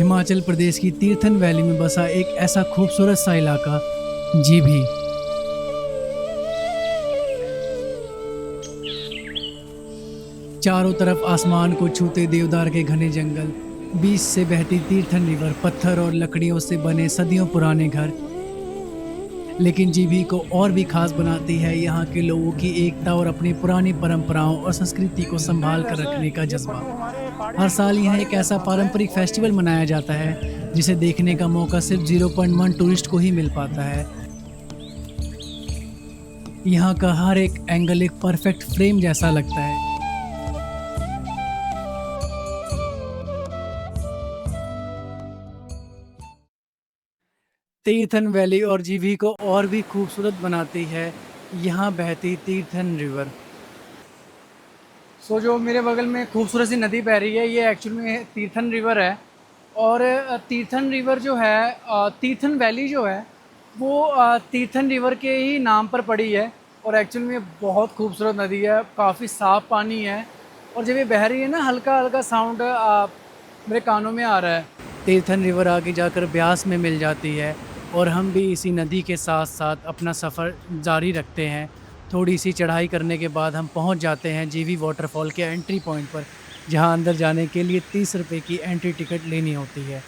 हिमाचल प्रदेश की तीर्थन वैली में बसा एक ऐसा खूबसूरत सा इलाका जीभी। चारों तरफ आसमान को छूते देवदार के घने जंगल, बीच से बहती तीर्थन रिवर, पत्थर और लकड़ियों से बने सदियों पुराने घर। लेकिन जीभी को और भी खास बनाती है यहाँ के लोगों की एकता और अपनी पुरानी परंपराओं और संस्कृति को संभाल कर रखने का जज्बा। हर साल यहाँ एक ऐसा पारंपरिक फेस्टिवल मनाया जाता है जिसे देखने का मौका सिर्फ 0.1 टूरिस्ट को ही मिल पाता है। यहाँ का हर एक एंगल एक परफेक्ट फ्रेम जैसा लगता है। तीर्थन वैली और जीभी को और भी खूबसूरत बनाती है यहाँ बहती तीर्थन रिवर। जो मेरे बगल में खूबसूरत सी नदी बह रही है, ये एक्चुअल में तीर्थन रिवर है। और तीर्थन रिवर जो है, तीर्थन वैली जो है वो तीर्थन रिवर के ही नाम पर पड़ी है। और एक्चुअल में बहुत खूबसूरत नदी है, काफ़ी साफ़ पानी है। और जब ये बह रही है ना, हल्का हल्का साउंड मेरे कानों में आ रहा है। तीर्थन रिवर आगे जाकर ब्यास में मिल जाती है और हम भी इसी नदी के साथ साथ अपना सफ़र जारी रखते हैं। थोड़ी सी चढ़ाई करने के बाद हम पहुंच जाते हैं जीवी वाटरफॉल के एंट्री पॉइंट पर, जहां अंदर जाने के लिए 30 रुपये की एंट्री टिकट लेनी होती है।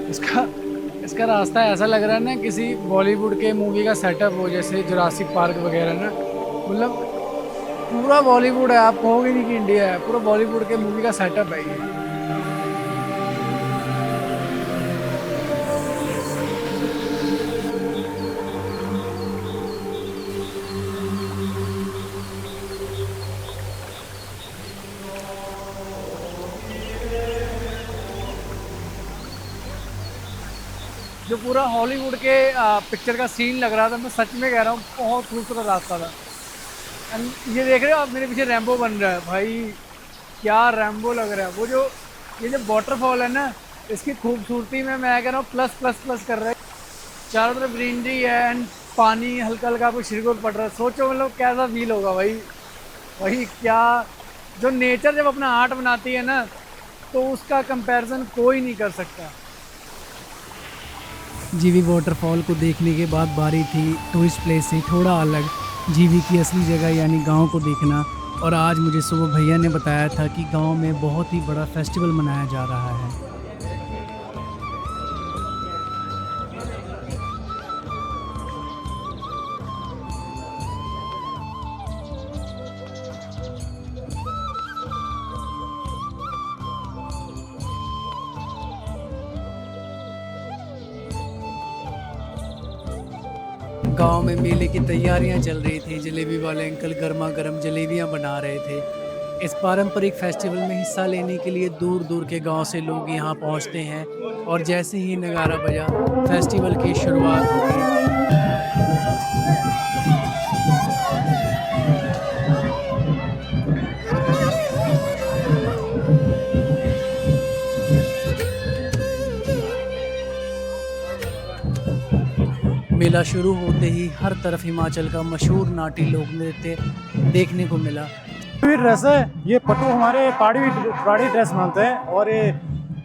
इसका इसका रास्ता ऐसा लग रहा है ना, किसी बॉलीवुड के मूवी का सेटअप हो, जैसे जुरासिक पार्क वगैरह ना। मतलब पूरा बॉलीवुड है, आप कहोगे नहीं कि इंडिया है, पूरा बॉलीवुड के मूवी का सेटअप है ये। जो पूरा हॉलीवुड के पिक्चर का सीन लग रहा था, मैं सच में कह रहा हूँ, बहुत खूबसूरत रास्ता था। एंड ये देख रहे हो आप, मेरे पीछे रैम्बो बन रहा है भाई, क्या रैम्बो लग रहा है। वो जो ये जो वाटरफॉल है ना, इसकी खूबसूरती में मैं कह रहा हूँ प्लस प्लस प्लस कर रहा है। चारों तरफ ग्रीनरी है एंड पानी हल्का हल्का आपको छिड़क पड़ रहा है। सोचो मतलब कैसा फील होगा भाई। भाई क्या, जो नेचर जब अपना आर्ट बनाती है ना, तो उसका कंपैरिजन कोई नहीं कर सकता। जीवी वाटरफॉल को देखने के बाद बारी थी टूरिस्ट प्लेस से थोड़ा अलग जीवी की असली जगह यानी गांव को देखना। और आज मुझे सुबह भैया ने बताया था कि गांव में बहुत ही बड़ा फेस्टिवल मनाया जा रहा है। गांव में मेले की तैयारियां चल रही थी। जलेबी वाले अंकल गर्मा गर्म जलेबियां बना रहे थे। इस पारंपरिक फेस्टिवल में हिस्सा लेने के लिए दूर दूर के गांव से लोग यहां पहुंचते हैं। और जैसे ही नगारा बजा, फेस्टिवल की शुरुआत हो गई। मेला शुरू होते ही हर तरफ हिमाचल का मशहूर नाटी लोक नृत्य देखने को मिला। कुल्वी ड्रेस है ये, पट्टू हमारे पहाड़ी ड्रेस मानते हैं। और ये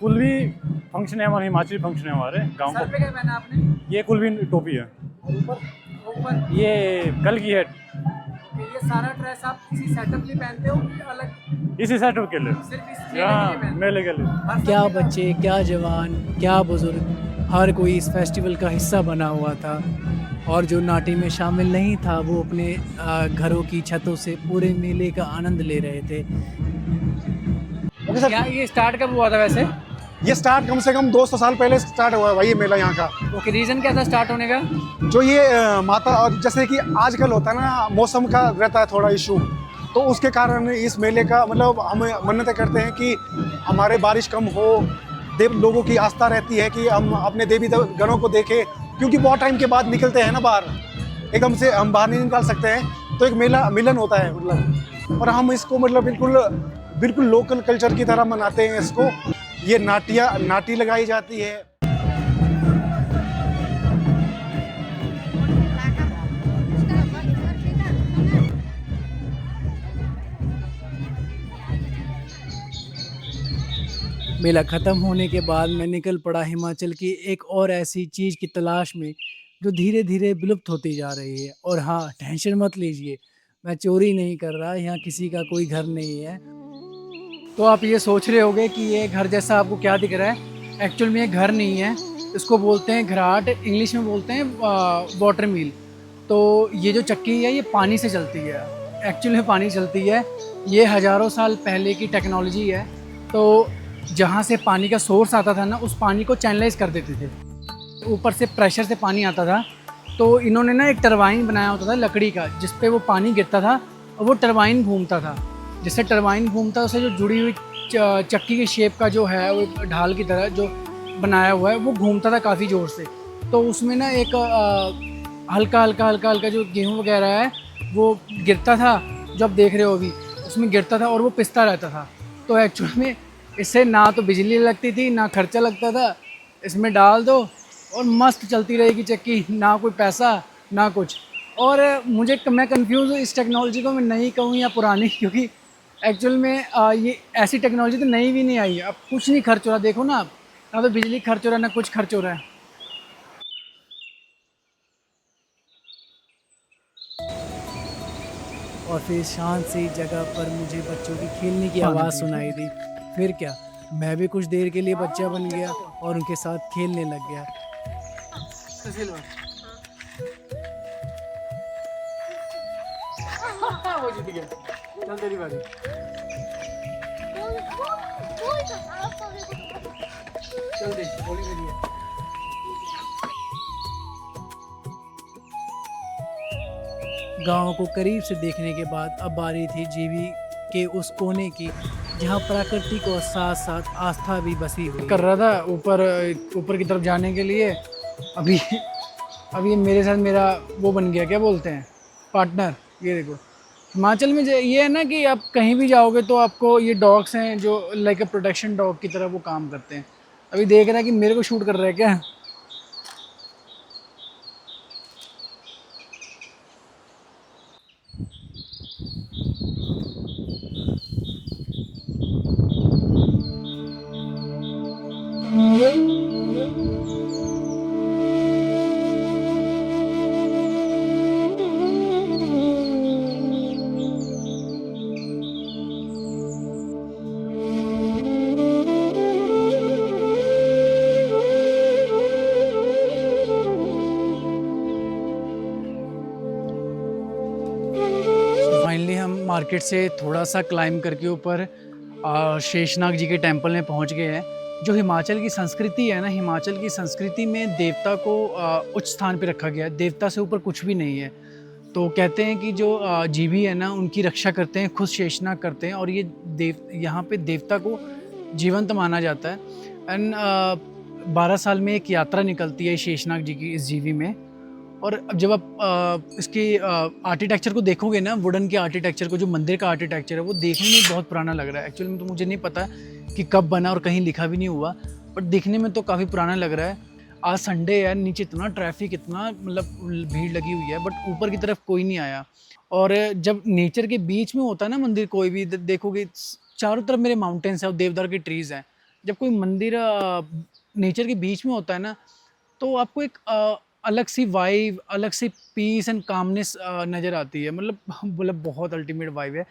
कुल्वी फंक्शन है हमारे, हिमाचली फंक्शन है हमारे गांव सर पे क्या पहना आपने? ये कुल्वी टोपी है। ऊपर ये कल की है। ये सारा ड्रेस आप किसी सेटअप लिए पहनते हो कि अलग? इसी सेटअप के लिए, सिर्फ इस मेले के लिए पहनते हो? मेले के लिए। क्या बच्चे, क्या जवान, क्या बुजुर्ग, हर कोई इस फेस्टिवल का हिस्सा बना हुआ था। और जो नाटी में शामिल नहीं था वो अपने घरों की छतों से पूरे मेले का आनंद ले रहे थे। क्या ये स्टार्ट कब हुआ था वैसे? ये स्टार्ट कम से कम 200 साल पहले स्टार्ट हुआ है भाई ये मेला यहाँ का। ओके, रीज़न क्या था स्टार्ट होने का? जो ये माता, और जैसे कि आजकल होता है ना, मौसम का रहता है थोड़ा इशू, तो उसके कारण इस मेले का मतलब हम मन्नतें करते हैं कि हमारे बारिश कम हो। देव लोगों की आस्था रहती है कि हम अपने देवी गणों को देखें, क्योंकि बहुत टाइम के बाद निकलते हैं ना बाहर, एकदम से हम बाहर नहीं निकाल सकते हैं, तो एक मेला मिलन होता है मतलब। और हम इसको मतलब बिल्कुल बिल्कुल लोकल कल्चर की तरह मनाते हैं इसको। ये नाटी लगाई जाती है। मेला ख़त्म होने के बाद मैं निकल पड़ा हिमाचल की एक और ऐसी चीज़ की तलाश में जो धीरे धीरे विलुप्त होती जा रही है। और हाँ, टेंशन मत लीजिए, मैं चोरी नहीं कर रहा, यहाँ किसी का कोई घर नहीं है। तो आप ये सोच रहे होंगे कि ये घर जैसा आपको क्या दिख रहा है, एक्चुअल में ये घर नहीं है, इसको बोलते हैं घराट, इंग्लिश में बोलते हैं वाटर मिल। तो ये जो चक्की है ये पानी से चलती है, एक्चुअल में पानी चलती है। ये हज़ारों साल पहले की टेक्नोलॉजी है। तो जहाँ से पानी का सोर्स आता था ना, उस पानी को चैनलाइज कर देते थे, ऊपर से प्रेशर से पानी आता था। तो इन्होंने ना एक टरबाइन बनाया होता था लकड़ी का, जिस पे वो पानी गिरता था और वो टरबाइन घूमता था। जिससे टरबाइन घूमता है उससे जो जुड़ी हुई चक्की की शेप का जो है वो एक ढाल की तरह जो बनाया हुआ है वो घूमता था काफ़ी ज़ोर से। तो उसमें ना एक हल्का हल्का हल्का हल्का जो गेहूँ वगैरह है वो गिरता था, जो आप देख रहे हो अभी, उसमें गिरता था और वो पिसता रहता था। तो एक्चुअल में इससे ना तो बिजली लगती थी ना खर्चा लगता था, इसमें डाल दो और मस्त चलती रहेगी चक्की, ना कोई पैसा ना कुछ। और मैं कंफ्यूज हूँ इस टेक्नोलॉजी को मैं नई कहूँ या पुरानी, क्योंकि एक्चुअल में ये ऐसी टेक्नोलॉजी तो नई भी नहीं आई है। अब कुछ नहीं खर्च हो रहा, देखो ना आप, ना तो बिजली खर्च हो रहा है ना कुछ खर्च हो रहा है। और फिर शांत सी जगह पर मुझे बच्चों की खेलने की आवाज़ सुनाई दी। फिर क्या, मैं भी कुछ देर के लिए बच्चा बन गया और उनके साथ खेलने लग गया। वो जीत गया, चल तेरी बारी। चल देख, गोली मेरी है। गांव को करीब से देखने के बाद अब बारी थी जीवी के उस कोने की जहां प्रकृति को साथ साथ आस्था भी बसी हुई कर रहा था ऊपर की तरफ जाने के लिए। अभी अभी मेरे साथ मेरा वो बन गया, क्या बोलते हैं, पार्टनर। ये देखो, हिमाचल में ये है ना कि आप कहीं भी जाओगे तो आपको ये डॉग्स हैं जो लाइक ए प्रोटेक्शन डॉग की तरह वो काम करते हैं। अभी देख रहा है कि मेरे को शूट कर रहा है क्या। फाइनली हम मार्केट से थोड़ा सा क्लाइंब करके ऊपर शेषनाग जी के टेंपल में पहुंच गए हैं। जो हिमाचल की संस्कृति है ना, हिमाचल की संस्कृति में देवता को उच्च स्थान पे रखा गया है, देवता से ऊपर कुछ भी नहीं है। तो कहते हैं कि जो जीवी है ना उनकी रक्षा करते हैं, खुद शेषनाग करते हैं, और ये यहाँ पे देवता को जीवंत माना जाता है। एंड 12 साल में एक यात्रा निकलती है शेषनाग जी की इस जीवी में। और अब जब आप इसके आर्किटेक्चर को देखोगे ना, वुडन के आर्किटेक्चर को, जो मंदिर का आर्किटेक्चर है वो देखने में बहुत पुराना लग रहा है। एक्चुअली में तो मुझे नहीं पता कि कब बना और कहीं लिखा भी नहीं हुआ, बट देखने में तो काफ़ी पुराना लग रहा है। आज संडे है, नीचे इतना ट्रैफिक, इतना मतलब भीड़ लगी हुई है, बट ऊपर की तरफ कोई नहीं आया। और जब नेचर के बीच में होता है ना मंदिर, कोई भी देखोगे चारों तरफ मेरे माउंटेन्स हैं और देवदार की ट्रीज़ हैं। जब कोई मंदिर नेचर के बीच में होता है ना, तो आपको एक अलग सी वाइब, अलग सी पीस एंड कामनेस नज़र आती है। मतलब बहुत अल्टीमेट वाइब है।